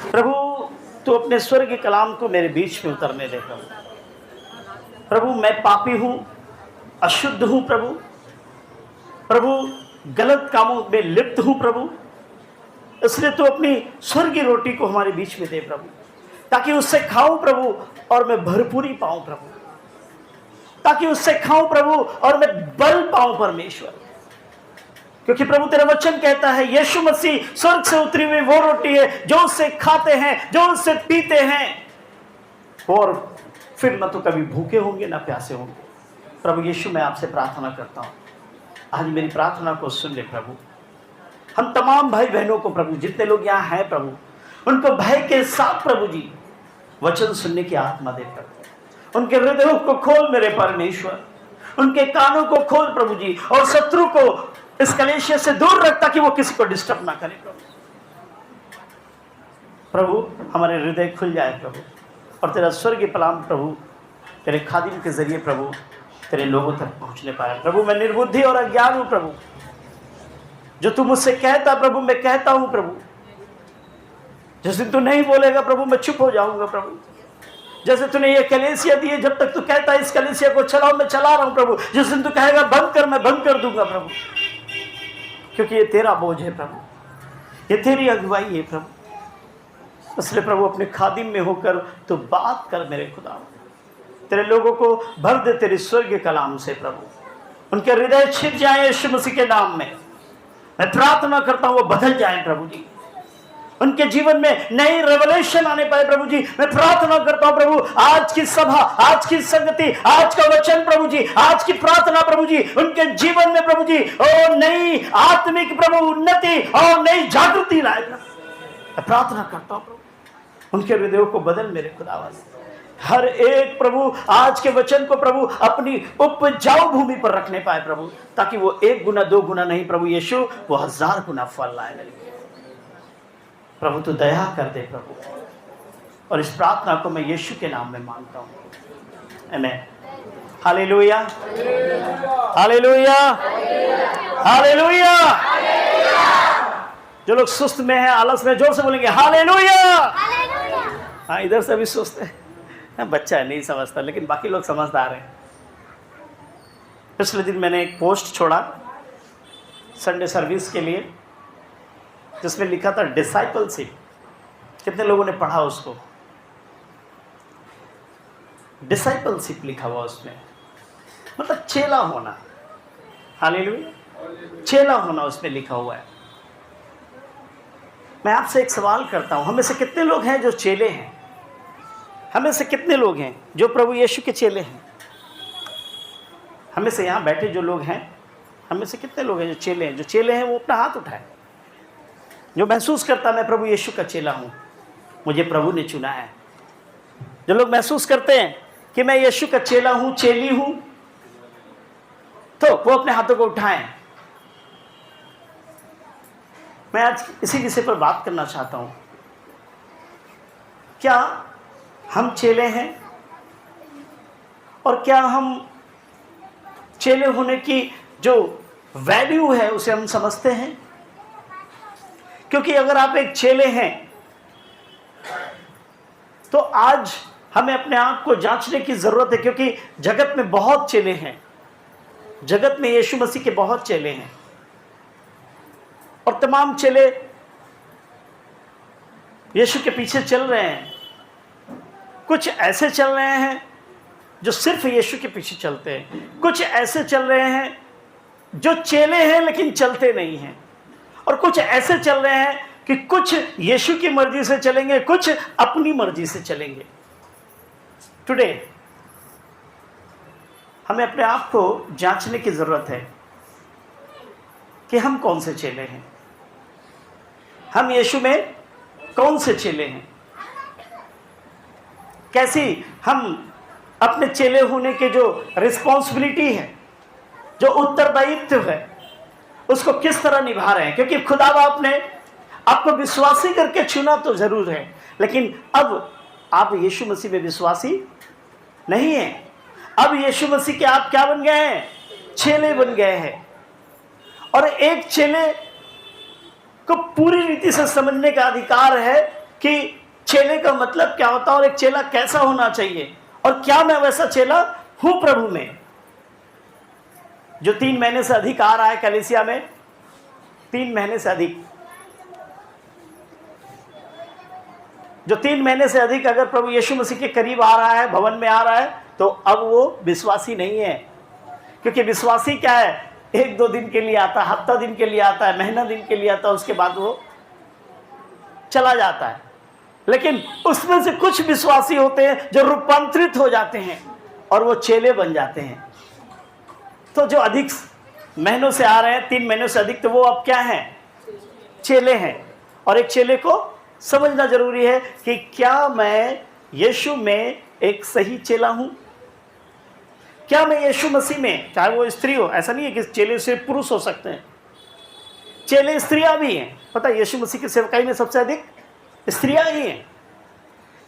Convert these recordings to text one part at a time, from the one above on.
प्रभु तू अपने स्वर्ग के कलाम को मेरे बीच में उतरने दे प्रभु। प्रभु मैं पापी हूँ, अशुद्ध हूँ प्रभु। प्रभु गलत कामों में लिप्त हूँ प्रभु, इसलिए तू अपनी स्वर्गीय रोटी को हमारे बीच में दे प्रभु, ताकि उससे खाऊं प्रभु और मैं भरपूरी पाऊं प्रभु, ताकि उससे खाऊं प्रभु और मैं बल पाऊं परमेश्वर। क्योंकि प्रभु तेरा वचन कहता है यीशु मसीह स्वर्ग से उतरी हुई वो रोटी है जो उससे खाते हैं, जो उससे पीते हैं, और फिर न तो कभी भूखे होंगे ना प्यासे होंगे। प्रभु यीशु मैं आपसे प्रार्थना करता हूं, आज मेरी प्रार्थना को सुन ले प्रभु। हम तमाम भाई बहनों को प्रभु, जितने लोग यहाँ हैं प्रभु, उनको भय के साथ प्रभु जी वचन सुनने की आत्मा दे प्रभु। उनके हृदयों को खोल मेरे परमेश्वर, उनके कानों को खोल प्रभु जी, और शत्रु को इस कलेशिया से दूर रख ताकि वो किसी को डिस्टर्ब ना करे प्रभु। प्रभु हमारे हृदय खुल जाए प्रभु, और तेरा स्वर्गीय कलाम प्रभु तेरे खादिम के जरिए प्रभु तेरे लोगों तक पहुंचने पाए प्रभु। मैं निर्बुद्धि और अज्ञान हूं प्रभु, जो तू मुझसे कहता प्रभु मैं कहता हूं प्रभु। जिस दिन तू नहीं बोलेगा प्रभु मैं चुप हो जाऊंगा प्रभु। जैसे तूने ये कलीसिया दी है, जब तक तू कहता है इस कलीसिया को चलाओ मैं चला रहा हूं प्रभु। जिस दिन तू कहेगा बंद कर, मैं बंद कर दूंगा प्रभु, क्योंकि ये तेरा बोझ है प्रभु, ये तेरी अगुवाई है प्रभु। इसलिए प्रभु अपने खादिम में होकर तू बात कर मेरे खुदा, तेरे लोगों को भर दे तेरे स्वर्गीय कलाम से प्रभु। उनके हृदय छिप जाए यीशु मसीह के नाम में। मैं प्रार्थना करता हूं वो बदल जाए प्रभु जी, उनके जीवन में नई रेवलेशन आने पाए प्रभु जी। मैं प्रार्थना करता हूं प्रभु, आज की सभा, आज की संगति, आज का वचन प्रभु जी, आज की प्रार्थना प्रभु जी, उनके जीवन में प्रभु जी और नई आत्मिक प्रभु उन्नति और नई जागृति लाए प्रभु। मैं प्रार्थना करता हूं प्रभु, उनके हृदयों को बदल मेरे खुदावंद। हर एक प्रभु आज के वचन को प्रभु अपनी उपजाऊ भूमि पर रखने पाए प्रभु, ताकि वो 1 गुना 2 गुना नहीं प्रभु यीशु, वो 1000 गुना फल लाए प्रभु। तू दया कर दे प्रभु, और इस प्रार्थना को मैं यीशु के नाम में मांगता हूँ, आमीन। Hallelujah, hallelujah, hallelujah. जो लोग सुस्त में हैं, आलस में, जोर से बोलेंगे हालेलुया। हाँ, इधर से भी सुस्त है, बच्चा है नहीं समझता, लेकिन बाकी लोग समझदार हैं। पिछले दिन मैंने एक पोस्ट छोड़ा संडे सर्विस के लिए, जिसमें लिखा था डिसाइपलशिप। कितने लोगों ने पढ़ा उसको? डिसाइपलशिप लिखा हुआ उसमें, मतलब चेला होना। हालेलुया, चेला होना उसमें लिखा हुआ है। मैं आपसे एक सवाल करता हूं, हमें से कितने लोग हैं जो चेले हैं? हमें से कितने लोग हैं जो प्रभु यीशु के चेले हैं? हमें से यहाँ बैठे जो लोग हैं, हमें से कितने लोग हैं जो चेले हैं? जो चेले हैं वो अपना हाथ उठाए। जो महसूस करता मैं प्रभु यीशु का चेला हूँ, मुझे प्रभु ने चुना है। जो लोग महसूस करते हैं कि मैं यीशु का चेला हूँ, चेली हूँ, तो वो अपने हाथों को उठाएं। मैं आज इसी विषय पर बात करना चाहता हूँ। क्या हम चेले हैं? और क्या हम चेले होने की जो वैल्यू है उसे हम समझते हैं? क्योंकि अगर आप एक चेले हैं तो आज हमें अपने आप को जांचने की जरूरत है, क्योंकि जगत में बहुत चेले हैं। जगत में यीशु मसीह के बहुत चेले हैं, और तमाम चेले यीशु के पीछे चल रहे हैं। कुछ ऐसे चल रहे हैं जो सिर्फ यीशु के पीछे चलते हैं, कुछ ऐसे चल रहे हैं जो चेले हैं लेकिन चलते नहीं हैं, और कुछ ऐसे चल रहे हैं कि कुछ यीशु की मर्जी से चलेंगे, कुछ अपनी मर्जी से चलेंगे। टुडे हमें अपने आप को जांचने की जरूरत है कि हम कौन से चेले हैं, हम यीशु में कौन से चेले हैं, कैसी हम अपने चेले होने के जो रिस्पॉन्सिबिलिटी है, जो उत्तरदायित्व है, उसको किस तरह निभा रहे हैं। क्योंकि खुदा बाप ने आपको विश्वासी करके चुना तो जरूर है, लेकिन अब आप यीशु मसीह में विश्वासी नहीं हैं। अब यीशु मसीह के आप क्या बन गए हैं? चेले बन गए हैं। और एक चेले को पूरी रीति से समझने का अधिकार है कि चेले का मतलब क्या होता है और एक चेला कैसा होना चाहिए, और क्या मैं वैसा चेला हूं प्रभु में। जो 3 महीने से अधिक आ रहा है कलीसिया में, 3 महीने से अधिक, जो 3 महीने से अधिक अगर प्रभु यीशु मसीह के करीब आ रहा है, भवन में आ रहा है, तो अब वो विश्वासी नहीं है। क्योंकि विश्वासी क्या है, 1-2 दिन के लिए आता है, हफ्ता दिन के लिए आता है, महीना दिन के लिए आता है, उसके बाद वो चला जाता है। लेकिन उसमें से कुछ विश्वासी होते हैं जो रूपांतरित हो जाते हैं और वो चेले बन जाते हैं। तो जो अधिक महीनों से आ रहे हैं, 3 महीनों से अधिक, तो वो अब क्या हैं, चेले हैं। और एक चेले को समझना जरूरी है कि क्या मैं यीशु में एक सही चेला हूं, क्या मैं यीशु मसीह में, चाहे वो स्त्री हो, ऐसा नहीं है कि चेले सिर्फ पुरुष हो सकते हैं, चेले स्त्रियां भी हैं। पता है यीशु मसीह की सेवकाई में सबसे अधिक स्त्रियां ही हैं।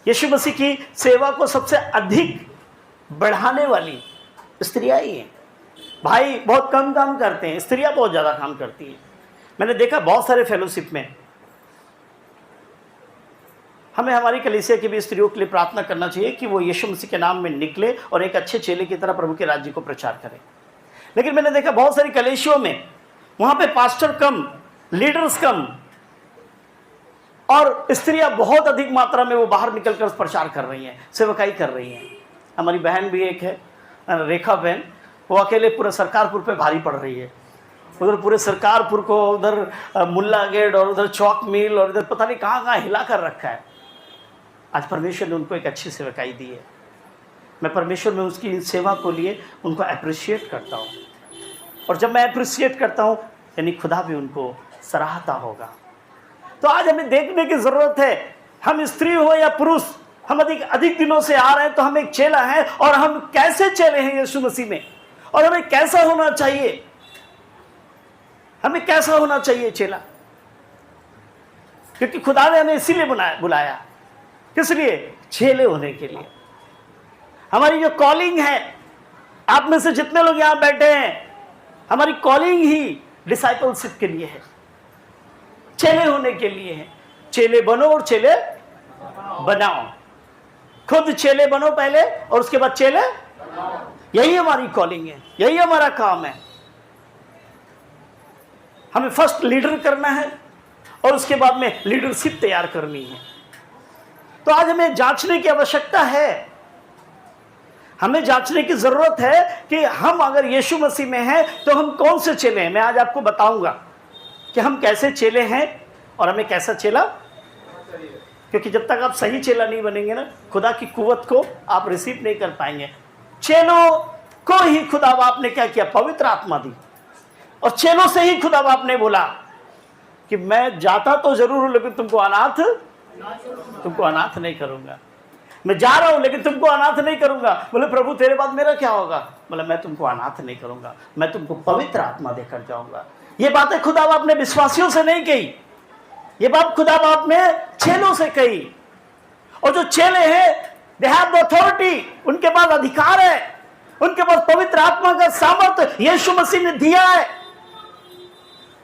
यीशु मसीह की सेवा को सबसे अधिक बढ़ाने वाली स्त्रियां ही हैं। भाई बहुत कम काम करते हैं, स्त्रियां बहुत ज़्यादा काम करती हैं। मैंने देखा बहुत सारे फेलोशिप में, हमें हमारी कलीसिया की भी स्त्रियों के लिए प्रार्थना करना चाहिए कि वो यीशु मसीह के नाम में निकले और एक अच्छे चेले की तरह प्रभु के राज्य को प्रचार करें। लेकिन मैंने देखा बहुत सारी कलीसियों में, वहाँ पे पास्टर कम, लीडर्स कम, और स्त्रियां बहुत अधिक मात्रा में वो बाहर निकलकर प्रचार कर रही हैं, सेवकाई कर रही हैं। हमारी बहन भी एक है, रेखा बहन, वो अकेले पूरे सरकारपुर पे भारी पड़ रही है। उधर पूरे सरकारपुर को, उधर मुल्ला गेट और उधर चौक मिल और इधर पता नहीं कहाँ कहाँ हिला कर रखा है। आज परमेश्वर ने उनको एक अच्छी सेवकाई दी है। मैं परमेश्वर में उसकी सेवा को लिए उनको अप्रिशिएट करता हूँ, और जब मैं अप्रिशिएट करता हूँ यानी खुदा भी उनको सराहता होगा। तो आज हमें देखने की ज़रूरत है, हम स्त्री हो या पुरुष, हम अधिक दिनों से आ रहे हैं, तो हम एक चेला हैं, और हम कैसे चेले हैं यीशु मसीह में, और हमें कैसा होना चाहिए, हमें कैसा होना चाहिए चेला। क्योंकि खुदा ने हमें इसीलिए बुलाया, किस लिए, चेले होने के लिए। हमारी जो कॉलिंग है, आप में से जितने लोग यहां बैठे हैं, हमारी कॉलिंग ही डिसाइपलशिप के लिए है, चेले होने के लिए है। चेले बनो और चेले बनाओ। खुद चेले बनो पहले और उसके बाद चेले, यही हमारी कॉलिंग है, यही हमारा काम है। हमें फर्स्ट लीडर करना है और उसके बाद में लीडरशिप तैयार करनी है। तो आज हमें जांचने की आवश्यकता है, हमें जांचने की जरूरत है कि हम अगर यीशु मसीह में हैं तो हम कौन से चेले हैं। मैं आज आपको बताऊंगा कि हम कैसे चेले हैं और हमें कैसा चेला, क्योंकि जब तक आप सही चेला नहीं बनेंगे ना, खुदा की कुव्वत को आप रिसीव नहीं कर पाएंगे। चेलों को ही खुदा बाप ने क्या किया, पवित्र आत्मा दी, और चेलों से ही खुदा बाप ने बोला कि मैं जाता तो जरूर हूं लेकिन तुमको अनाथ नहीं करूंगा। मैं जा रहा हूं लेकिन तुमको अनाथ नहीं करूंगा। बोले प्रभु तेरे बाद मेरा क्या होगा? बोले मैं तुमको अनाथ नहीं करूंगा, मैं तुमको पवित्र आत्मा देकर जाऊंगा। ये बातें खुदा बाप ने विश्वासियों से नहीं कही, ये बात खुदा बाप ने चेलों से कही। और जो चेले हैं, दे हैव द अथॉरिटी, उनके पास अधिकार है, उनके पास पवित्र आत्मा का सामर्थ्य यीशु मसीह ने दिया है।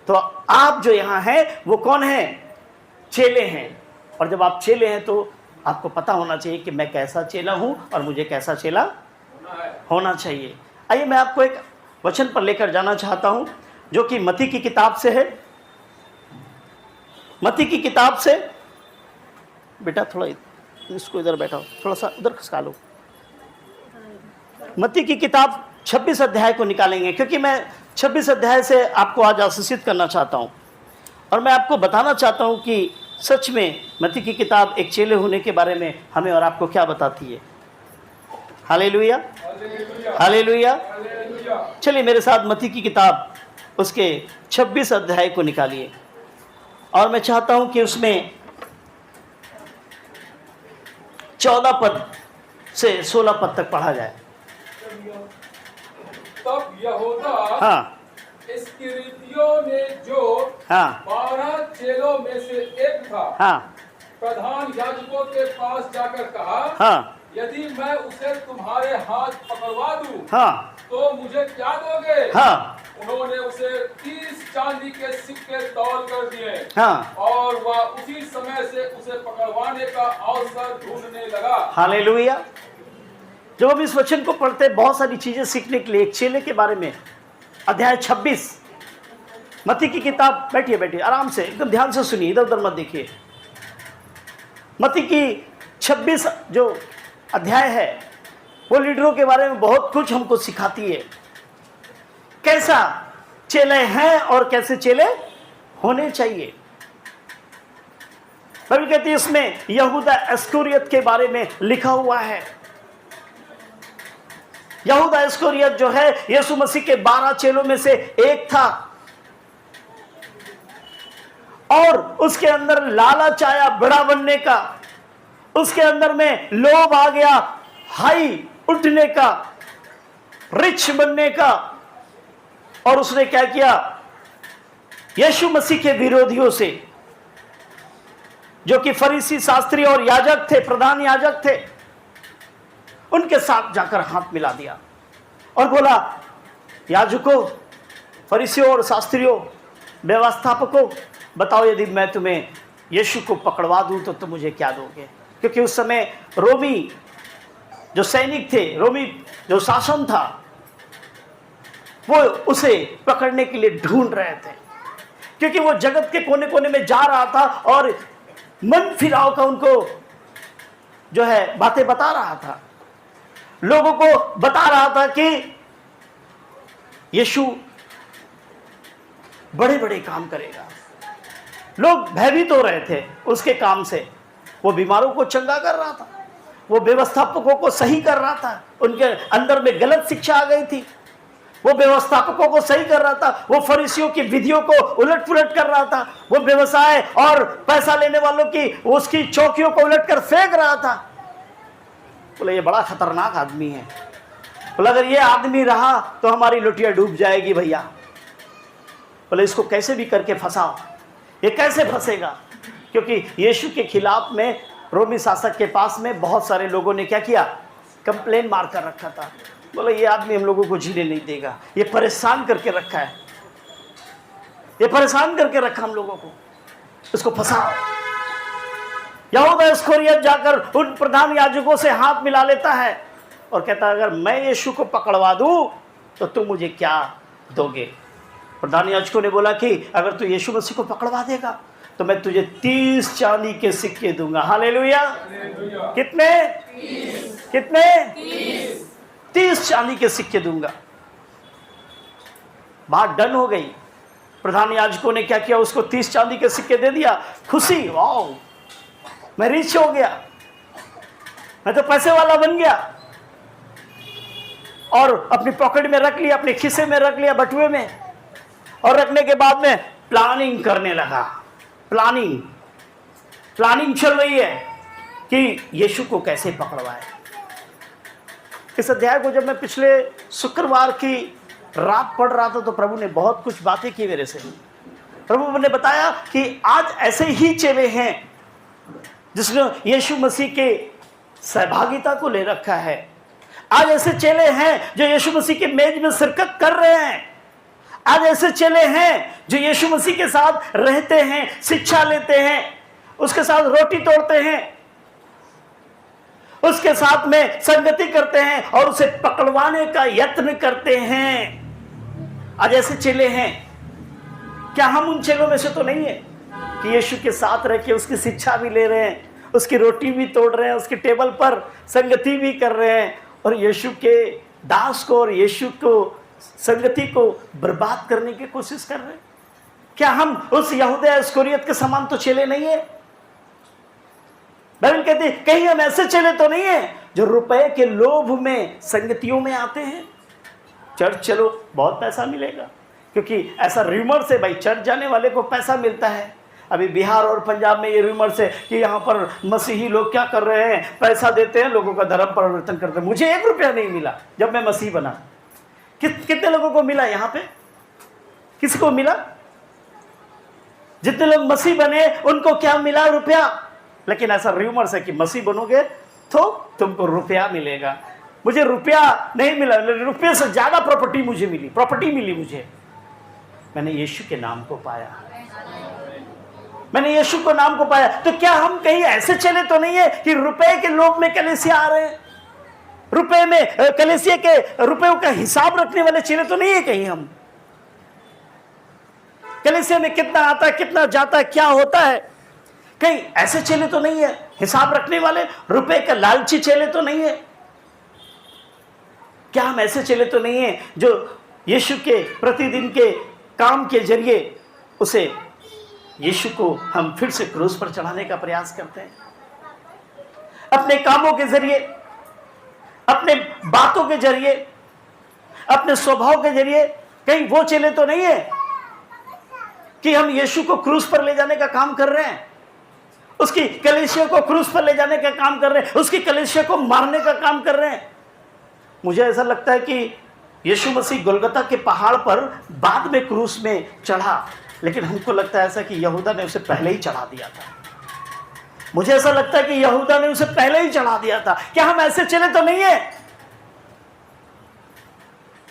तो आप जो यहां हैं वो कौन है? चेले हैं। और जब आप चेले हैं तो आपको पता होना चाहिए कि मैं कैसा चेला हूं और मुझे कैसा चेला होना चाहिए। आइए मैं आपको एक वचन पर लेकर जाना चाहता हूं जो कि मत्ती की किताब से है। मत्ती की किताब से, बेटा थोड़ा इसको इधर बैठाओ, थोड़ा सा उधर खसका लो। मत्ती की किताब 26 अध्याय को निकालेंगे, क्योंकि मैं 26 अध्याय से आपको आज आशीषित करना चाहता हूं और मैं आपको बताना चाहता हूं कि सच में मत्ती की किताब एक चेले होने के बारे में हमें और आपको क्या बताती है। Hallelujah, hallelujah. चलिए मेरे साथ मत्ती की किताब उसके 26 अध्याय को निकालिए, और मैं चाहता हूं कि उसमें 14 पद से 16 पद तक पढ़ा जाए। तब यहूदा इस्करियोती ने, जो 12 चेलों में से एक था, प्रधान याजकों के पास जाकर कहा, यदि मैं उसे तुम्हारे हाथ पकड़वा दूं, तो मुझे क्या दोगे? उन्होंने उसे 30 चांदी के सिक्के तौल कर दिए, और वह उसी समय से उसे पकड़वा का अवसर ढूंढने लगा। हालेलुया। जब हम इस वचन को पढ़ते हैं बहुत सारी चीजें सीखने के लिए। एक चेले के बारे में, अध्याय 26 मत्ती की किताब, बैठिए बैठिए आराम से, एकदम ध्यान से सुनिए, इधर उधर मत देखिए। मत्ती की 26 जो अध्याय है वो लीडरों के बारे में बहुत कुछ हमको सिखाती है, कैसा चेले हैं और कैसे चेले होने चाहिए। बाइबल कहती है इसमें यहूदा इस्करियोत के बारे में लिखा हुआ है। यहूदा इस्करियोत जो है यीशु मसीह के 12 चेलों में से एक था और उसके अंदर लालच आया बड़ा बनने का, उसके अंदर में लोभ आ गया हाई उठने का, रिच बनने का, और उसने क्या किया, यीशु मसीह के विरोधियों से जो कि फरीसी शास्त्री और याजक थे, प्रधान याजक थे, उनके साथ जाकर हाथ मिला दिया और बोला, याजकों, फरीसियों और शास्त्रियों, व्यवस्थापकों, बताओ यदि मैं तुम्हें यीशु को पकड़वा दूं तो तुम मुझे क्या दोगे? क्योंकि उस समय रोमी जो सैनिक थे, रोमी जो शासन था, वो उसे पकड़ने के लिए ढूंढ रहे थे, क्योंकि वो जगत के कोने कोने में जा रहा था और मन फिराव का उनको जो है बातें बता रहा था, लोगों को बता रहा था कि यीशु बड़े बड़े काम करेगा। लोग भयभीत हो रहे थे उसके काम से। वो बीमारों को चंगा कर रहा था, वो व्यवस्थापकों को सही कर रहा था, उनके अंदर में गलत शिक्षा आ गई थी, वो व्यवस्थापकों को सही कर रहा था, वो फरीसियों की विधियों को उलट पुलट कर रहा था, वो व्यवसाय और पैसा लेने वालों की उसकी चौकियों को उलट कर फेंक रहा था। बोले ये बड़ा खतरनाक आदमी है, बोले अगर ये आदमी रहा तो हमारी लुटिया डूब जाएगी भैया। बोले इसको कैसे भी करके फंसाओ, ये कैसे फंसेगा? क्योंकि यीशु के खिलाफ में रोमी शासक के पास में बहुत सारे लोगों ने क्या किया, कंप्लेन मार कर रखा था। बोले ये आदमी हम लोगों को जीने नहीं देगा, ये परेशान करके रखा है, ये परेशान करके रखा हम लोगों को, इसको फंसाओ। यहूदा इस्करियोत जाकर उन प्रधान याजकों से हाथ मिला लेता है और कहता है अगर मैं यीशु को पकड़वा दूं तो तुम मुझे क्या दोगे? प्रधान याजकों ने बोला कि अगर तू यीशु मसीह को पकड़वा देगा तो मैं तुझे 30 चांदी के सिक्के दूंगा। हालेलुया। कितने? 30। कितने? 30 चांदी के सिक्के दूंगा। बात डन हो गई। प्रधान याजकों ने क्या किया, उसको 30 चांदी के सिक्के दे दिया। खुशी, वाओ मैं रिच हो गया, मैं तो पैसे वाला बन गया, और अपनी पॉकेट में रख लिया, अपने खिस्से में रख लिया, बटुए में, और रखने के बाद में प्लानिंग करने लगा। प्लानिंग चल रही है कि यीशु को कैसे पकड़वाए। इस अध्याय को जब मैं पिछले शुक्रवार की रात पढ़ रहा था तो प्रभु ने बहुत कुछ बातें की मेरे से। प्रभु ने बताया कि आज ऐसे ही चेले हैं जिसने यीशु मसीह के सहभागिता को ले रखा है। आज ऐसे चेले हैं जो यीशु मसीह के मेज में शिरकत कर रहे हैं। आज ऐसे चेले हैं जो यीशु मसीह के साथ रहते हैं, शिक्षा लेते हैं, उसके साथ रोटी तोड़ते हैं, उसके साथ में संगति करते हैं और उसे पकड़वाने का यत्न करते हैं। आज ऐसे चेले हैं। क्या हम उन चेलों में से तो नहीं है कि यीशु के साथ रह के उसकी शिक्षा भी ले रहे हैं, उसकी रोटी भी तोड़ रहे हैं, उसके टेबल पर संगति भी कर रहे हैं, और यीशु के दास को और यीशु को संगति को बर्बाद करने की कोशिश कर रहे हैं? क्या हम उस यहूदा इस्करियोत के समान तो चेले नहीं है? बाइबल कहती है कहीं हम ऐसे चेले तो नहीं है जो रुपए के लोभ में संगतियों में आते हैं। चर्च चलो बहुत पैसा मिलेगा, क्योंकि ऐसा रूमर्स है भाई, चर्च जाने वाले को पैसा मिलता है। अभी बिहार और पंजाब में ये रूमर्स है कि यहाँ पर मसीही लोग क्या कर रहे हैं, पैसा देते हैं, लोगों का धर्म परिवर्तन करते हैं। मुझे 1 रुपया नहीं मिला जब मैं मसीह बना। कितने लोगों को मिला यहाँ पे? किसी को मिला? जितने लोग मसीह बने उनको क्या मिला? रुपया। लेकिन ऐसा रूमर्स है कि मसीह बनोगे तो तुमको रुपया मिलेगा। मुझे रुपया नहीं मिला, रुपये से ज्यादा प्रॉपर्टी मुझे मिली, प्रॉपर्टी मिली मुझे। मैंने यीशु के नाम को पाया, मैंने यीशु को नाम को पाया। तो क्या हम कहीं ऐसे चले तो नहीं है कि रुपए के लोभ में कलीसिया आ रहे हैं? रुपए में कलीसिया के रुपयों का हिसाब रखने वाले चेले तो नहीं है कहीं हम? कलीसिया में कितना आता है, कितना जाता है, क्या होता है, कहीं ऐसे चेले तो नहीं है? हिसाब रखने वाले, रुपए का लालची चेले तो नहीं है? क्या हम ऐसे चेले तो नहीं है जो यीशु के प्रतिदिन के काम के जरिए उसे यीशु को हम फिर से क्रूस पर चढ़ाने का प्रयास करते हैं? अपने कामों के जरिए, अपने बातों के जरिए, अपने स्वभाव के जरिए कहीं वो चेले तो नहीं है कि हम यीशु को क्रूस पर ले जाने का काम कर रहे हैं, उसकी कलीसिया को क्रूस पर ले जाने का काम कर रहे हैं, उसकी कलीसिया को मारने का काम कर रहे हैं? मुझे ऐसा लगता है कि यीशु मसीह गोलगता के पहाड़ पर बाद में क्रूस में चढ़ा, लेकिन हमको लगता है ऐसा कि यहूदा ने उसे पहले ही चढ़ा दिया था। मुझे ऐसा लगता है कि यहूदा ने उसे पहले ही चढ़ा दिया था। क्या हम ऐसे चले तो नहीं है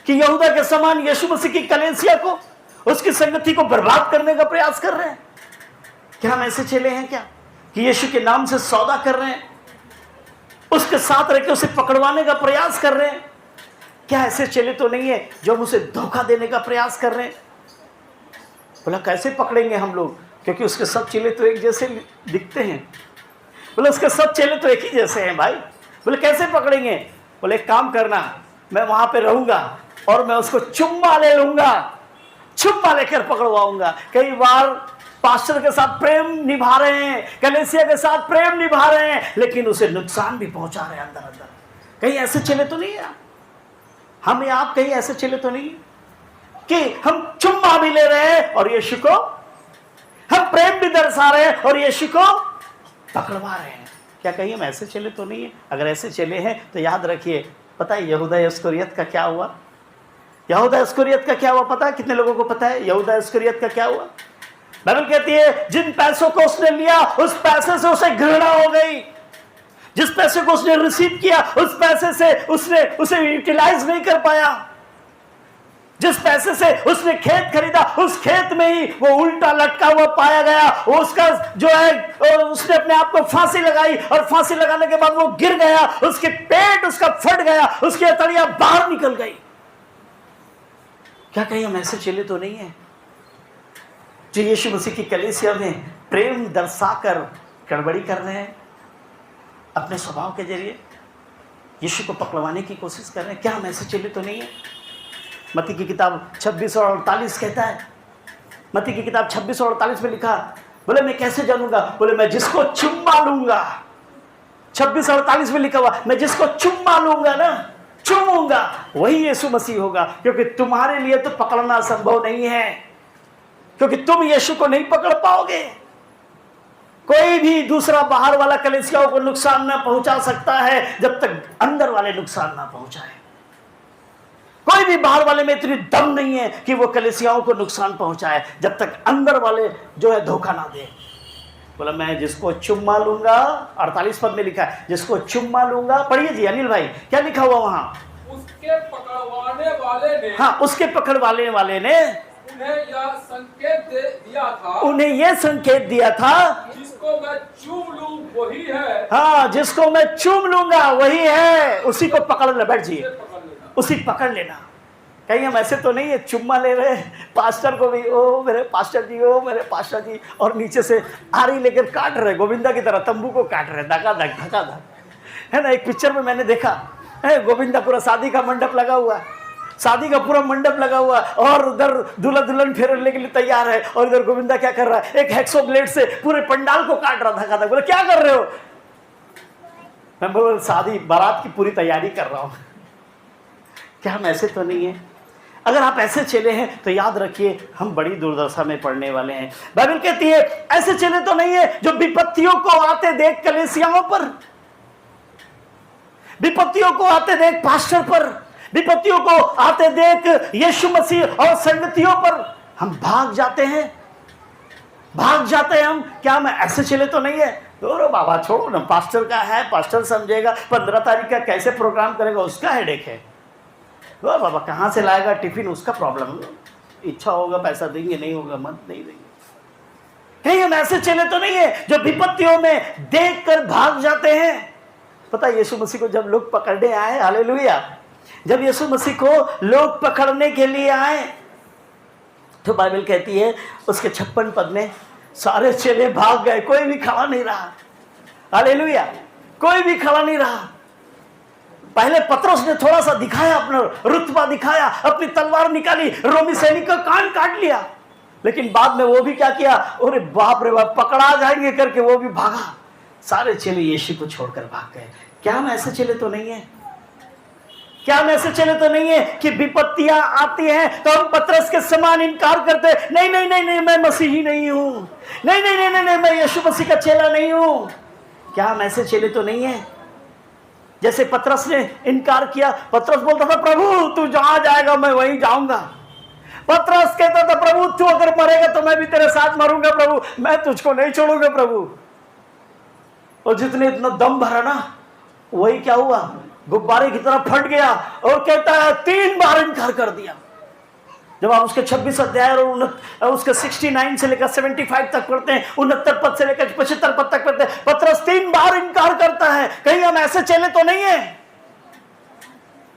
कि यहूदा के समान यीशु मसीह की कलीसिया को, उसकी संगति को बर्बाद करने का प्रयास कर रहे हैं? क्या हम ऐसे चले हैं क्या कि यीशु के नाम से सौदा कर रहे हैं, उसके साथ रहकर उसे पकड़वाने का प्रयास कर रहे हैं? क्या ऐसे चले तो नहीं है जो हम उसे धोखा देने का प्रयास कर रहे हैं? बोला कैसे पकड़ेंगे हम लोग, क्योंकि उसके सब चेले तो एक जैसे दिखते हैं। बोले उसके सब चेले तो एक ही जैसे हैं भाई। बोले कैसे पकड़ेंगे? बोले एक काम करना, मैं वहां पे रहूंगा और मैं उसको चुम्मा ले लूंगा, चुम्मा लेकर पकड़वाऊंगा। कई बार पास्टर के साथ प्रेम निभा रहे हैं, कलीसिया के साथ प्रेम निभा रहे हैं, लेकिन उसे नुकसान भी पहुंचा रहे हैं अंदर अंदर। कहीं ऐसे चले तो नहीं है हम या आप? कहीं ऐसे चले तो नहीं कि हम चुम्मा भी ले रहे हैं और यीशु को, हम प्रेम भी दर्शा रहे हैं और यीशु को पकड़वा रहे हैं? क्या कहीं हम ऐसे चले तो नहीं है? अगर ऐसे चले हैं तो याद रखिए, पता है यहूदा इस्करियत का क्या हुआ? यहूदा इस्करियत का क्या हुआ पता है? कितने लोगों को पता है यहूदा इस्करियत का क्या हुआ? बाइबल कहती है जिन पैसों को उसने लिया उस पैसे से उसे घृणा हो गई। जिस पैसे को उसने रिसीव किया उस पैसे से उसने उसे यूटिलाइज नहीं कर पाया। जिस पैसे से उसने खेत खरीदा उस खेत में ही वो उल्टा लटका हुआ पाया गया। वो उसका जो है उसने अपने आप को फांसी लगाई और फांसी लगाने के बाद वो गिर गया, उसके पेट उसका फट गया, उसकी हथेलियां बाहर निकल गई। क्या कहीं हम ऐसे चले तो नहीं है जो यीशु मसीह की कलीसिया में प्रेम दर्शाकर गड़बड़ी कर रहे हैं, अपने स्वभाव के जरिए यीशु को पकड़वाने की कोशिश कर रहे हैं? क्या हम ऐसे चले तो नहीं है? मत्ती की किताब 26 और 48 कहता है, मत्ती की किताब 26 और 48 में लिखा, बोले मैं कैसे जानूंगा? बोले मैं जिसको चुम्मा लूंगा। 26 और 48 में लिखा हुआ, मैं जिसको चुम्मा लूंगा ना, चूमूंगा, वही यीशु मसीह होगा। क्योंकि तुम्हारे लिए तो पकड़ना संभव नहीं है, क्योंकि तुम यीशु को नहीं पकड़ पाओगे। कोई भी दूसरा बाहर वाला कलीसियाओं को नुकसान ना पहुंचा सकता है जब तक अंदर वाले नुकसान ना पहुंचाए। कोई भी बाहर वाले में इतनी दम नहीं है कि वो कलीसियाओं को नुकसान पहुंचाए जब तक अंदर वाले जो है धोखा ना दे। बोला मैं जिसको चुम्मा लूंगा, 48 पद में लिखा है जिसको चुम्मा लूंगा। पढ़िए जी अनिल भाई, क्या लिखा हुआ वहां? उसके पकड़वाने वाले ने, हाँ उसके पकड़वाने वाले ने उन्हें यह संकेत दिया था, उन्हें यह संकेत दिया था जिसको मैं चूम लूं वही है। हाँ जिसको मैं चूम लूंगा वही है, उसी को पकड़ ले, बैठ जाइए, उसी पकड़ लेना। कहीं हम ऐसे तो नहीं है चुम्मा ले रहे पास्टर को भी, ओ मेरे पास्टर जी, ओ मेरे पास्टर जी, और नीचे से आरी लेकर काट रहे, गोविंदा की तरह तंबू को काट रहे, धका धक धका धक, है ना। एक पिक्चर में मैंने देखा है गोविंदा पूरा शादी का मंडप लगा हुआ, शादी का पूरा मंडप लगा हुआ और उधर दूल्हा दुल्हन फेरने के लिए तैयार है और इधर गोविंदा क्या कर रहा है, एक हैक्सो ब्लेड से पूरे पंडाल को काट रहा, धका धक। बोले क्या कर रहे हो? मैं बोल शादी बारात की पूरी तैयारी कर रहा हूं। क्या हम ऐसे तो नहीं है? अगर आप ऐसे चले हैं तो याद रखिए हम बड़ी दुर्दशा में पड़ने वाले हैं। बाइबल कहती है ऐसे चले तो नहीं है जो विपत्तियों को आते देख कलीसियाओं पर, विपत्तियों को आते देख पास्टर पर, विपत्तियों को आते देख यीशु मसीह और संगतियों पर हम भाग जाते हैं, भाग जाते हैं हम। क्या हम ऐसे चले तो नहीं है? तो बाबा छोड़ो ना, पास्टर का है, पास्टर समझेगा, 15 तारीख का कैसे प्रोग्राम करेगा उसका हेडेक है। वो बाबा कहाँ से लाएगा टिफिन, उसका प्रॉब्लम है। इच्छा होगा पैसा देंगे, नहीं होगा मत नहीं देंगे। कहीं हम ऐसे चेले तो नहीं है जो विपत्तियों में देखकर भाग जाते हैं। पता है यीशु मसीह को जब लोग पकड़ने आए, हालेलुया, जब यीशु मसीह को लोग पकड़ने के लिए आए तो बाइबल कहती है उसके 56 पद में सारे चेले भाग गए, कोई भी खड़ा नहीं रहा। हालेलुया, कोई भी खड़ा नहीं रहा। पहले पतरस ने थोड़ा सा दिखाया, अपना रुतबा दिखाया, अपनी तलवार निकाली, रोमी सैनिक का कान काट लिया, लेकिन बाद में वो भी क्या किया, अरे बाप रे बाप पकड़ा जाएंगे करके वो भी भागा। सारे चेले यीशु को छोड़कर भाग गए। क्या हम ऐसे चेले तो नहीं है? क्या हम ऐसे चले तो नहीं है कि विपत्तियां आती हैं तो हम पतरस के समान इनकार करते, नहीं नहीं नहीं नहीं मैं मसीही नहीं हूं, नहीं नहीं नहीं नहीं, नहीं मैं यीशु मसीह का चेला नहीं हूं। क्या हम ऐसे चेले तो नहीं है? जैसे पतरस ने इनकार किया, पतरस बोलता था प्रभु तू जहां जाएगा मैं वहीं जाऊंगा। पतरस कहता था प्रभु तू अगर मरेगा तो मैं भी तेरे साथ मरूंगा प्रभु, मैं तुझको नहीं छोड़ूंगा प्रभु। और जितने इतना दम भरा ना, वही क्या हुआ, गुब्बारे की तरह फट गया और कहता है 3 बार इनकार कर दिया। जब आप उसके 26 अध्याय और उसके 69 से लेकर 75 तक पढ़ते हैं, 69 पद से लेकर 75 पद तक पढ़ते हैं, पतरस 3 बार इनकार करता है। कहीं हम ऐसे चले तो नहीं है?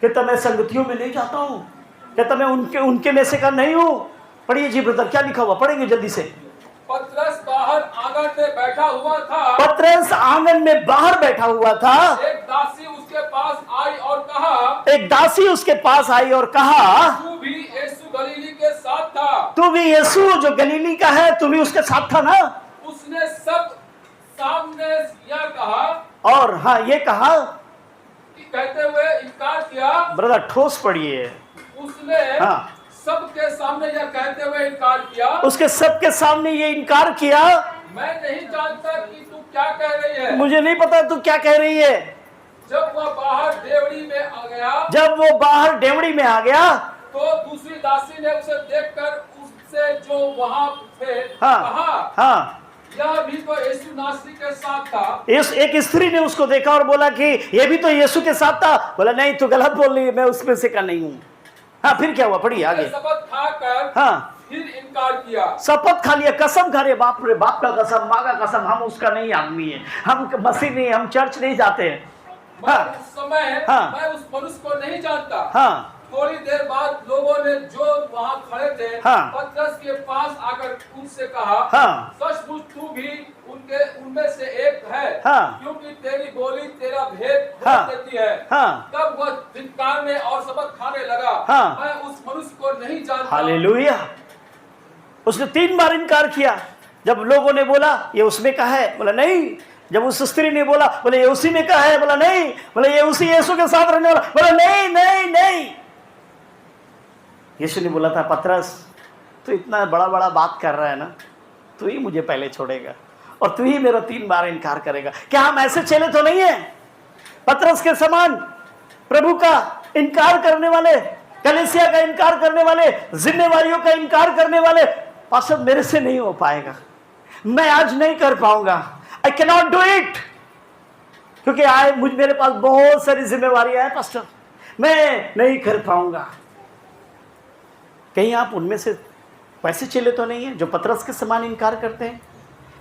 कहता मैं संगतियों में नहीं जाता हूं, कहता मैं उनके में से का नहीं हूं। पढ़िए जी ब्रदर, क्या लिखा हुआ, पढ़ेंगे जल्दी से। पतरस बाहर आंगन में बैठा हुआ था, पतरस आंगन में बाहर बैठा हुआ था। एक दासी उसके पास आई और कहा, एक दासी उसके पास आई और कहा तू भी यीशु गलीली के साथ था। तू भी यीशु जो गलीली का है, तू भी उसके साथ था ना। उसने सब सामने यह कहा, और हाँ ये कहा कि कहते हुए इनकार किया। ब्रदर ठोस पढ़िए। उसने हाँ सबके सामने यह कहते हुए इनकार किया, उसके सबके सामने ये इनकार किया, मैं नहीं जानता कि तू क्या कह रही है। मुझे नहीं पता तू क्या कह रही है। जब वह बाहर डेवड़ी में आ गया, जब वो बाहर डेवड़ी में आ गया तो दूसरी दासी ने उसे देखकर उससे जो वहां थे हाँ कहा, हाँ यह भी तो यीशु नासरी के साथ था। इस एक स्त्री ने उसको देखा और बोला कि ये भी तो यीशु के साथ था। बोला नहीं तू गलत बोल रही है, मैं उसमें से का नहीं हूँ। हाँ फिर क्या हुआ, पढ़िए आगे। शपथ खाकर हाँ फिर इनकार किया। शपथ खा लिया, कसम खा रहे, बाप रे बाप का कसम, माँ का कसम, हम उसका नहीं आदमी है, हम मसीह नहीं, हम चर्च नहीं जाते हैं। हाँ उस समय हाँ मैं उस मनुष्य को नहीं जानता। हाँ थोड़ी देर बाद लोगों ने जो वहाँ खड़े थे हाँ पतरस के पास आकर उनसे कहा, हाँ सचमुच तू भी उनमें से एक है, हाँ क्योंकि तेरी बोली तेरा भेद हाँ खोल देती है। हाँ तब वह धिक्कारने और शपथ खाने लगा, हाँ मैं उस मनुष्य को नहीं जानता। हालेलुया। उसने 3 बार इनकार किया। जब लोगों ने बोला ये उसमें का है, बोला नहीं। जब उस स्त्री ने बोला, बोले ये उसी में का है, बोला नहीं। बोले ये उसी यीशु के साथ रहने वाला, बोला नहीं नहीं नहीं। यीशु ने बोला था पतरस तू इतना बड़ा बड़ा बात कर रहा है ना, तू ही मुझे पहले छोड़ेगा और तू ही मेरा 3 बार इनकार करेगा। क्या हम ऐसे चले तो नहीं है? पतरस के समान प्रभु का इनकार करने वाले, कलीसिया का इनकार करने वाले, जिम्मेवारियों का इनकार करने वाले। पास्टर मेरे से नहीं हो पाएगा, मैं आज नहीं कर पाऊंगा, I can not do it, क्योंकि मेरे पास बहुत सारी जिम्मेवारियां हैं पास्टर, मैं नहीं कर पाऊंगा। कहीं आप उनमें से वैसे चेले तो नहीं है जो पतरस के समान इनकार करते हैं?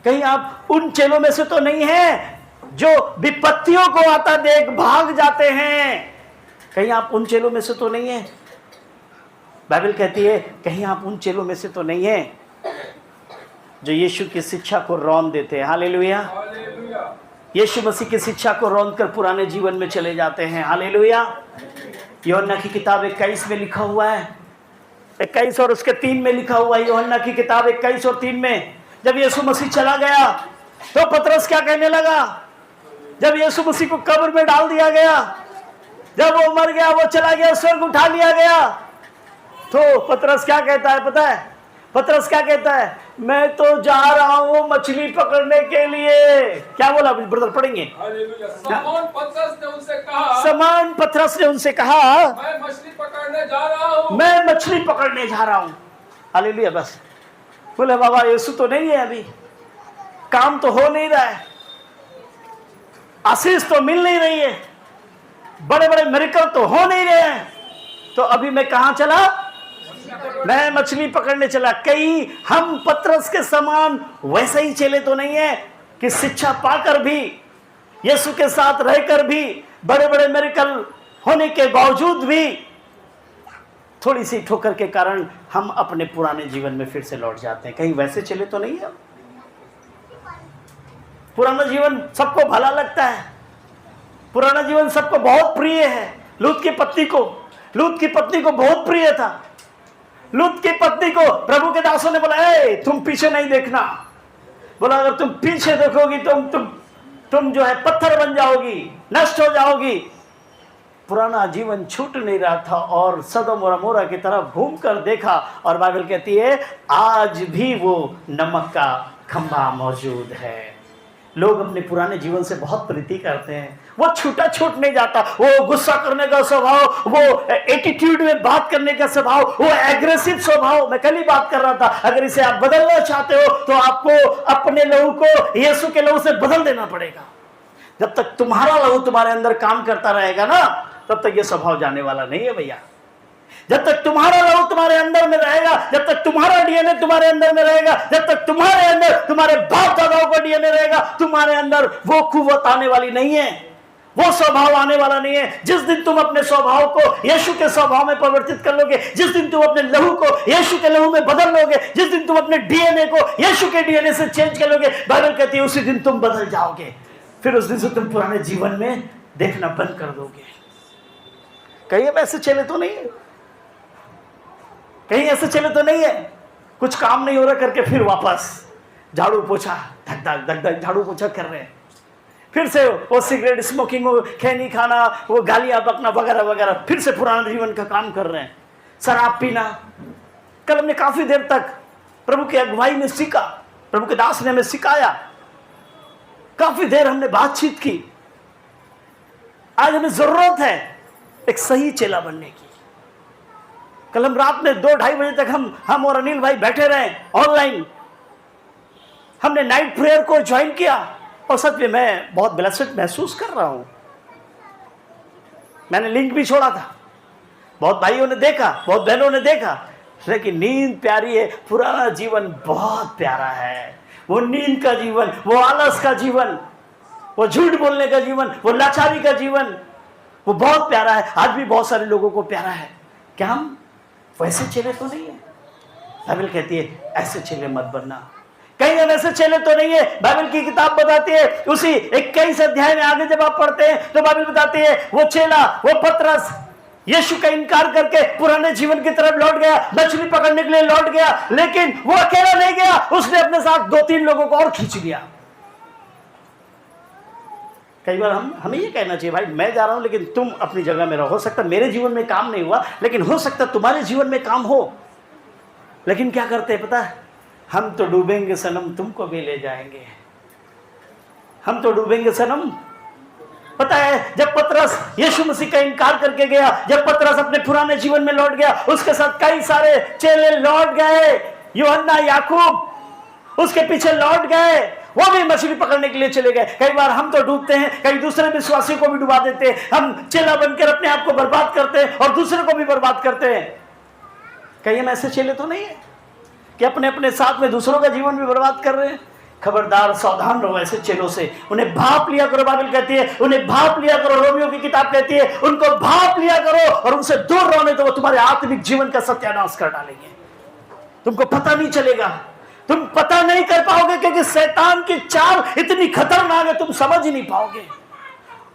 कहीं आप उन चेलों में से तो नहीं है जो विपत्तियों को आता देख भाग जाते हैं? कहीं आप उन चेलों में से तो नहीं है? बाइबल कहती है कहीं आप उन चेलों में से तो नहीं है जो यीशु की शिक्षा को रौंद देते हैं। हालेलुया। यीशु मसीह की शिक्षा को रौंद कर पुराने जीवन में चले जाते हैं। हालेलुया। यूहन्ना की किताब 21 में लिखा हुआ है, 21 और उसके 3 में लिखा हुआ है। यूहन्ना की किताब 21 और 3 में जब यीशु मसीह चला गया तो पतरस क्या कहने लगा? जब यीशु मसीह को कब्र में डाल दिया गया, जब वो मर गया, वो चला गया, स्वर्ग उठा लिया गया, तो पतरस क्या कहता है पता है? पतरस क्या कहता है? मैं तो जा रहा हूं मछली पकड़ने के लिए। क्या बोला ब्रदर, पढ़ेंगे। शमौन पतरस ने उनसे कहा, शमौन पतरस ने उनसे कहा मैं मछली पकड़ने जा रहा हूं, मैं मछली पकड़ने जा रहा हूं। हालेलुया। बस बोले बाबा यीशु तो नहीं है, अभी काम तो हो नहीं रहा है, आशीष तो मिल नहीं रही है, बड़े बड़े मिरेकल तो हो नहीं रहे हैं, तो अभी मैं कहां चला? मैं मछली पकड़ने चला। कई हम पतरस के समान वैसे ही चले तो नहीं है कि शिक्षा पाकर भी, यीशु के साथ रहकर भी, बड़े बड़े मिरेकल होने के बावजूद भी थोड़ी सी ठोकर के कारण हम अपने पुराने जीवन में फिर से लौट जाते हैं। कहीं वैसे चले तो नहीं है? पुराना जीवन सबको भला लगता है, पुराना जीवन सबको बहुत प्रिय है। लूत की पत्नी को बहुत प्रिय था। लूत की पत्नी को प्रभु के दासों ने बोला, ए तुम पीछे नहीं देखना। बोला अगर तुम पीछे देखोगी तुम जो है पत्थर बन जाओगी, नष्ट हो जाओगी। पुराना जीवन छूट नहीं रहा था और सदोम और अमोरा की तरफ घूम कर देखा और बाइबल कहती है आज भी वो नमक का खंभा मौजूद है। लोग अपने पुराने जीवन से बहुत प्रीति करते हैं। वो छूटा छूट नहीं जाता। वो गुस्सा करने का स्वभाव, वो एटीट्यूड में बात करने का स्वभाव, वो एग्रेसिव स्वभाव, मैं कल ही बात कर रहा था, अगर इसे आप बदलना चाहते हो तो आपको अपने लहू को यीशु के लहू से बदल देना पड़ेगा। जब तक तुम्हारा लहू तुम्हारे अंदर काम करता रहेगा ना, तब तक ये स्वभाव जाने वाला नहीं है भैया। जब तक तुम्हारा लहू तुम्हारे अंदर में रहेगा, जब तक तुम्हारा डीएनए तुम्हारे अंदर में रहेगा, जब तक तुम्हारे अंदर तुम्हारे बाप दादाओं का डीएनए रहेगा, तुम्हारे अंदर वो कुव्वत आने वाली नहीं है, वो स्वभाव आने वाला नहीं है। जिस दिन तुम अपने स्वभाव को यीशु के स्वभाव में परिवर्तित कर लोगे, जिस दिन तुम अपने लहू को यीशु के लहू में बदल लोगे, जिस दिन तुम अपने डीएनए को यीशु के डीएनए से चेंज कर लोगे, बाइबल कहती है उसी दिन तुम बदल जाओगे। फिर उस दिन से तुम पुराने जीवन में देखना बंद कर दोगे। कहीं अब ऐसे चले तो नहीं है? कहीं ऐसे चले तो नहीं है? कुछ काम नहीं हो रहा करके फिर वापस झाड़ू पोछा धक धक धक धक झाड़ू पोछा कर रहे हैं। फिर से वो सिगरेट स्मोकिंग, वो खैनी खाना, वो गालियां बकना वगैरह वगैरह, फिर से पुराने जीवन का काम कर रहे हैं। शराब पीना। कल हमने काफी देर तक प्रभु की अगुवाई में सीखा, प्रभु के दास ने हमें सिखाया, काफी देर हमने बातचीत की। आज हमें जरूरत है एक सही चेला बनने की। कल हम रात में 2-2:30 बजे तक हम और अनिल भाई बैठे रहे ऑनलाइन। हमने नाइट प्रेयर को ज्वाइन किया और सच में मैं बहुत ब्लेस्ड महसूस कर रहा हूं। मैंने लिंक भी छोड़ा था, बहुत भाइयों ने देखा, बहुत बहनों ने देखा, लेकिन नींद प्यारी है। पुराना जीवन बहुत प्यारा है। वो नींद का जीवन, वो आलस का जीवन, वो झूठ बोलने का जीवन, वो लाचारी का जीवन, वो बहुत प्यारा है। आज भी बहुत सारे लोगों को प्यारा है। क्या हम वैसे चेले तो नहीं है? बाइबल कहती है ऐसे चेले मत बनना। कहीं हम ऐसे चेले तो नहीं है? बाइबल की किताब बताती है, उसी 21 अध्याय में आगे जब आप पढ़ते हैं तो बाइबल बताती है वो चेला, वो पतरस यीशु का इनकार करके पुराने जीवन की तरफ लौट गया, मछली पकड़ने के लिए लौट गया। लेकिन वो अकेला नहीं गया, उसने अपने साथ 2-3 लोगों को और खींच लिया। कई बार हमें ये कहना चाहिए भाई मैं जा रहा हूं लेकिन तुम अपनी जगह में रहो। हो सकता मेरे जीवन में काम नहीं हुआ, लेकिन हो सकता तुम्हारे जीवन में काम हो। लेकिन क्या करते हैं पता है? हम तो डूबेंगे सनम, तुमको भी ले जाएंगे। हम तो डूबेंगे सनम। पता है जब पतरस यीशु मसीह का इनकार करके गया, जब पतरस अपने पुराने जीवन में लौट गया, उसके साथ कई सारे चेले लौट गए। यूहन्ना, याकूब उसके पीछे लौट गए, वो भी मछली पकड़ने के लिए चले गए। कई बार हम तो डूबते हैं, कई दूसरे विश्वासियों को भी डुबा देते हैं। हम चेला बनकर अपने आप को बर्बाद करते हैं और दूसरे को भी बर्बाद करते हैं। कहीं हम ऐसे चेले तो नहीं है कि अपने अपने साथ में दूसरों का जीवन भी बर्बाद कर रहे हैं? खबरदार, सावधान रहो ऐसे चेलों से। उन्हें भाप लिया करो, बाइबल कहती है उन्हें भाप लिया करो। रोमियो की किताब कहती है उनको भाप लिया करो और उनसे दूर रहो, नहीं तो वो तुम्हारे आत्मिक जीवन का सत्यानाश कर डालेंगे। तुमको पता नहीं चलेगा, तुम पता नहीं कर पाओगे, क्योंकि शैतान की चाल इतनी खतरनाक है तुम समझ ही नहीं पाओगे।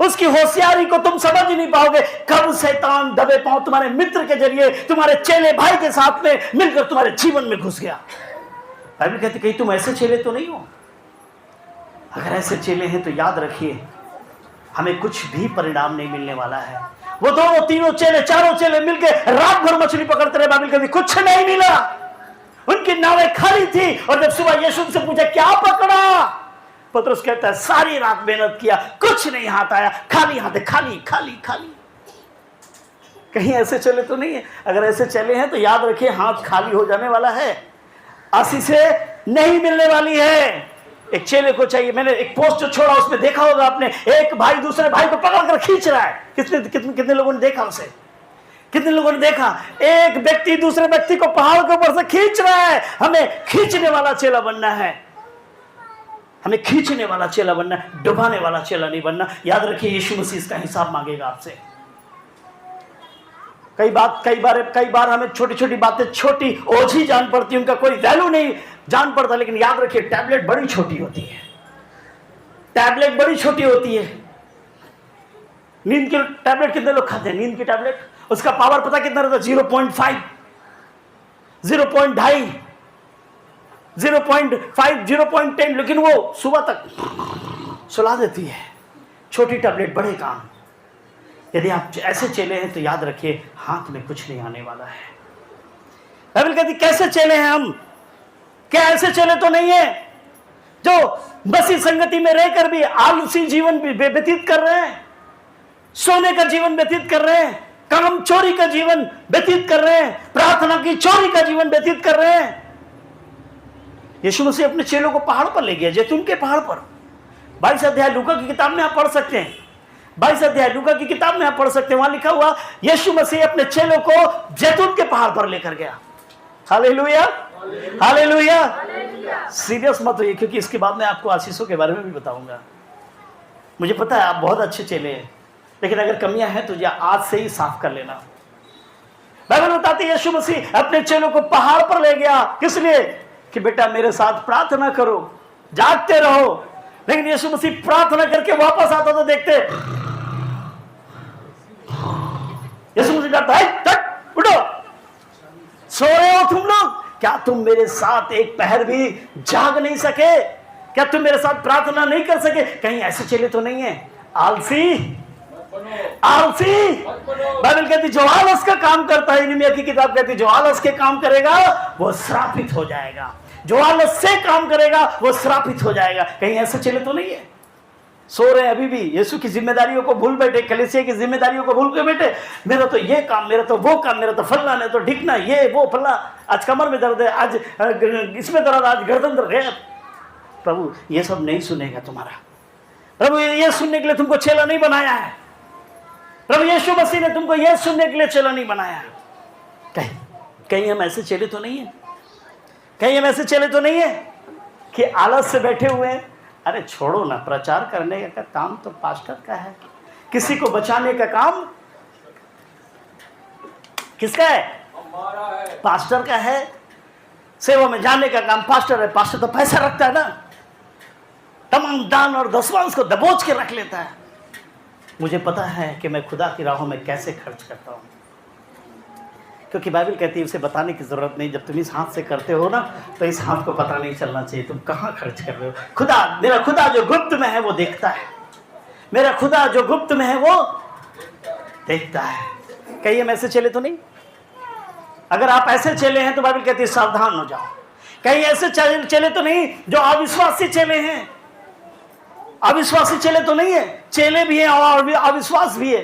उसकी होशियारी को तुम समझ ही नहीं पाओगे। कब शैतान दबे पांव तुम्हारे मित्र के जरिए, तुम्हारे चेले भाई के साथ में मिलकर तुम्हारे जीवन में घुस गया। बाइबल कहती कहीं तुम ऐसे चेले तो नहीं हो? अगर ऐसे चेले हैं तो याद रखिए हमें कुछ भी परिणाम नहीं मिलने वाला है। वो दोनों तीनों चेले, चारों चेले मिलकर रात भर मछली पकड़ते रहे, बाइबल कहती कुछ नहीं मिला। उनकी नावें खाली थी और जब सुबह यीशु से पूछा क्या पकड़ा, पतरस कहता है सारी रात मेहनत किया, कुछ नहीं हाथ आया, खाली हाथ है, खाली खाली खाली। कहीं ऐसे चले तो नहीं है? अगर ऐसे चले हैं तो याद रखिए हाथ खाली हो जाने वाला है, आशीषें नहीं मिलने वाली है। एक चेले को चाहिए, मैंने एक पोस्ट जो छोड़ा उसमें देखा होगा आपने, एक भाई दूसरे भाई को पकड़ कर खींच रहा है। कितने लोगों ने देखा उसे? कितने लोगों ने देखा एक व्यक्ति दूसरे व्यक्ति को पहाड़ के ऊपर से खींच रहा है। हमें खींचने वाला चेला बनना है, हमें खींचने वाला चेला बनना है, डुबाने वाला चेला नहीं बनना। याद रखिए यीशु मसीह इसका हिसाब मांगेगा आपसे। कई बार हमें छोटी छोटी बातें छोटी ओझी जान पड़ती है, उनका कोई वैल्यू नहीं जान पड़ता। लेकिन याद रखिए टैबलेट बड़ी छोटी होती है, टैबलेट बड़ी छोटी होती है। नींद की टैबलेट कितने लोग खाते हैं? नींद की टैबलेट, उसका पावर पता कितना रहता है? 0.5, 0.2, 0.5, 0.10, लेकिन वो सुबह तक सुला देती है। छोटी टैबलेट बड़े काम। यदि आप ऐसे चेले हैं तो याद रखिए हाथ में कुछ नहीं आने वाला है। बाइबल कहती कैसे चेले हैं हम? क्या ऐसे चेले तो नहीं है जो मसीह संगति में रहकर भी आलसी जीवन व्यतीत कर रहे हैं, सोने का जीवन व्यतीत कर रहे हैं, काम चोरी का जीवन व्यतीत कर रहे हैं, प्रार्थना की चोरी का जीवन व्यतीत कर रहे हैं। यीशु मसीह अपने चेलों को पहाड़ पर ले गया, जैतून के पहाड़ पर। 22 अध्याय लूका की किताब में आप पढ़ सकते हैं, 22 अध्याय लूका की किताब में आप पढ़ सकते हैं। वहां लिखा हुआ यीशु मसीह अपने चेलों को जैतून के पहाड़ पर लेकर गया। Hallelujah, hallelujah. सीरियस मत होइए, क्योंकि इसके बाद मैं आपको आशीषों के बारे में भी बताऊंगा। मुझे पता है आप बहुत अच्छे चेले हैं, लेकिन अगर कमियां हैं तो आज से ही साफ कर लेना। बाइबल बताती है यीशु मसीह अपने चेलों को पहाड़ पर ले गया, किस लिए? कि बेटा मेरे साथ प्रार्थना करो, जागते रहो। लेकिन यीशु मसीह प्रार्थना करके वापस आता तो देखते यीशु मसीह कहता है उठो, सो रहे हो तुम लोग? क्या तुम मेरे साथ एक पहर भी जाग नहीं सके? क्या तुम मेरे साथ प्रार्थना नहीं कर सके? कहीं ऐसे चेले तो नहीं है आलसी? बाइबल कहती जो आलस का काम करता है, यिर्मयाह की किताब कहती जो आलस के काम करेगा वो श्रापित हो जाएगा, जो आलस से काम करेगा वो श्रापित हो जाएगा। कहीं ऐसे चेले तो नहीं है? सो रहे हैं अभी भी, यीशु की जिम्मेदारियों को भूल बैठे, कलीसिया की जिम्मेदारियों को भूल के बैठे। मेरा तो ये काम, मेरा तो वो काम, मेरा तो फलना, नहीं तो ढिकना, ये वो फलना, आज कमर में दर्द है, आज इसमें दर्द, आज गर्दन दर्द है। प्रभु ये सब नहीं सुनेगा तुम्हारा। प्रभु ये सुनने के लिए तुमको चेला नहीं बनाया है। प्रभु यीशु मसीह ने तुमको यह सुनने के लिए चेला नहीं बनाया। कहीं हम ऐसे चेले तो नहीं है? कहीं हम ऐसे चेले तो नहीं है कि आलस से बैठे हुए हैं? अरे छोड़ो ना, प्रचार करने का काम तो पास्टर का है, किसी को बचाने का काम किसका है? हमारा है, पास्टर का है। सेवा में जाने का काम पास्टर है। पास्टर तो पैसा रखता है ना, तमाम दान और दसवांश को दबोच के रख लेता है। मुझे पता है कि मैं खुदा की राहों में कैसे खर्च करता हूँ, क्योंकि बाइबल कहती है उसे बताने की जरूरत नहीं। जब तुम इस हाथ से करते हो ना, तो इस हाथ को पता नहीं चलना चाहिए तुम कहाँ खर्च कर रहे हो। खुदा, मेरा खुदा जो गुप्त में है वो देखता है, मेरा खुदा जो गुप्त में है वो देखता है। कहीं हम ऐसे चले तो नहीं? अगर आप ऐसे चले हैं तो बाइबल कहती है सावधान हो जाओ। कहीं ऐसे चले तो नहीं जो अविश्वासी चले हैं? अविश्वासी चेले तो नहीं है, चेले भी हैं और अविश्वास भी है।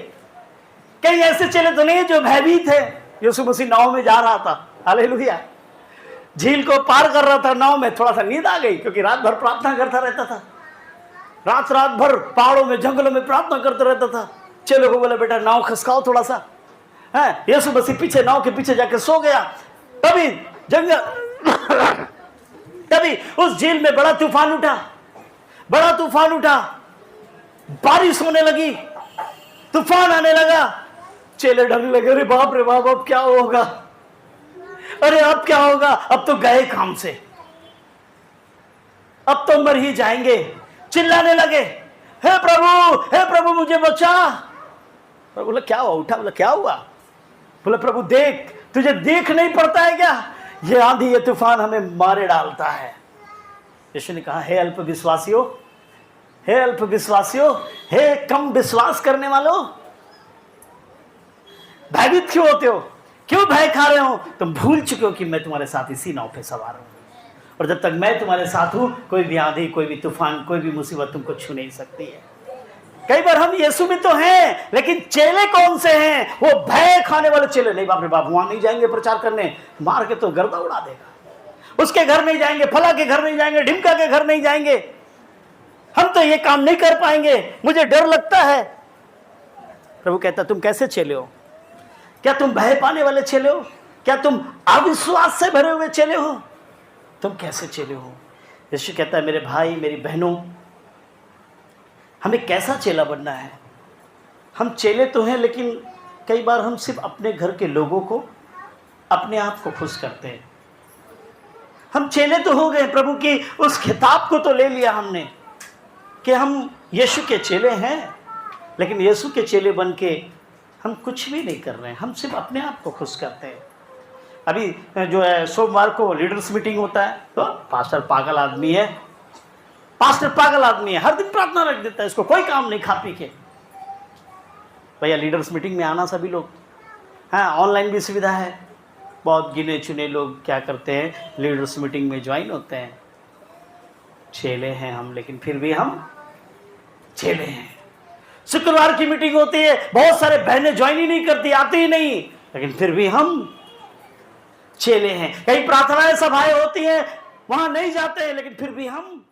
कहीं ऐसे चेले तो नहीं है जो भयभीत है? यीशु मसीह नाव में जा रहा था, हालेलुया, झील को पार कर रहा था, नाव में थोड़ा सा नींद आ गई, क्योंकि रात भर प्रार्थना करता रहता था, रात भर पहाड़ों में जंगलों में प्रार्थना करता रहता था। चेलों को बोला बेटा नाव खसकाओ थोड़ा सा है। यीशु मसीह पीछे नाव के पीछे जाके सो गया। तभी तभी उस झील में बड़ा तूफान उठा, बारिश होने लगी, तूफान आने लगा। चेले डरने लगे, अरे बाप रे बाप, अब क्या होगा? अरे अब क्या होगा? अब तो गए काम से, अब तो मर ही जाएंगे। चिल्लाने लगे, हे प्रभु मुझे बचा। प्रभु बोला क्या हुआ? उठा, बोला क्या हुआ? बोला प्रभु देख, तुझे देख नहीं पड़ता है क्या? ये आंधी ये तूफान हमें मारे डालता है। यीशु ने कहा हे अल्पविश्वासियों, हे कम विश्वास करने वालों, भयभीत क्यों होते हो? क्यों भय खा रहे हो? तुम भूल चुके हो कि मैं तुम्हारे साथ इसी नाव पे सवार हूं, और जब तक मैं तुम्हारे साथ हूं कोई भी आंधी, कोई भी तूफान, कोई भी मुसीबत तुमको छू नहीं सकती है। कई बार हम यीशु में तो हैं, लेकिन चेले कौन से हैं? वो भय खाने वाले चेले। नहीं बाप रे बाप, वहां नहीं जाएंगे प्रचार करने, मार के तो गर्दा उड़ा देगा। उसके घर नहीं जाएंगे, फला के घर नहीं जाएंगे, ढिमका के घर नहीं जाएंगे, हम तो ये काम नहीं कर पाएंगे, मुझे डर लगता है। प्रभु कहता तुम कैसे चेले हो? क्या तुम भय पाने वाले चेले हो? क्या तुम अविश्वास से भरे हुए चेले हो? तुम कैसे चेले हो? यीशु कहता है मेरे भाई मेरी बहनों, हमें कैसा चेला बनना है? हम चेले तो हैं, लेकिन कई बार हम सिर्फ अपने घर के लोगों को, अपने आप को खुश करते हैं। हम चेले तो हो गए, प्रभु की उस खिताब को तो ले लिया हमने कि हम यीशु के चेले हैं, लेकिन यीशु के चेले बन के हम कुछ भी नहीं कर रहे हैं। हम सिर्फ अपने आप को खुश करते हैं। अभी जो है सोमवार को लीडर्स मीटिंग होता है, तो पास्टर पागल आदमी है, पास्टर पागल आदमी है, हर दिन प्रार्थना रख देता है, इसको कोई काम नहीं खा पी के। भैया लीडर्स मीटिंग में आना सभी लोग, हाँ ऑनलाइन भी सुविधा है। बहुत गिने चुने लोग क्या करते हैं, लीडर्स मीटिंग में ज्वाइन होते हैं। चेले हैं हम, लेकिन फिर भी हम चेले हैं। शुक्रवार की मीटिंग होती है, बहुत सारे बहनें ज्वाइन ही नहीं करती, आती ही नहीं, लेकिन फिर भी हम चेले हैं। कई प्रार्थनाएं सभाएं होती हैं, वहां नहीं जाते, लेकिन फिर भी हम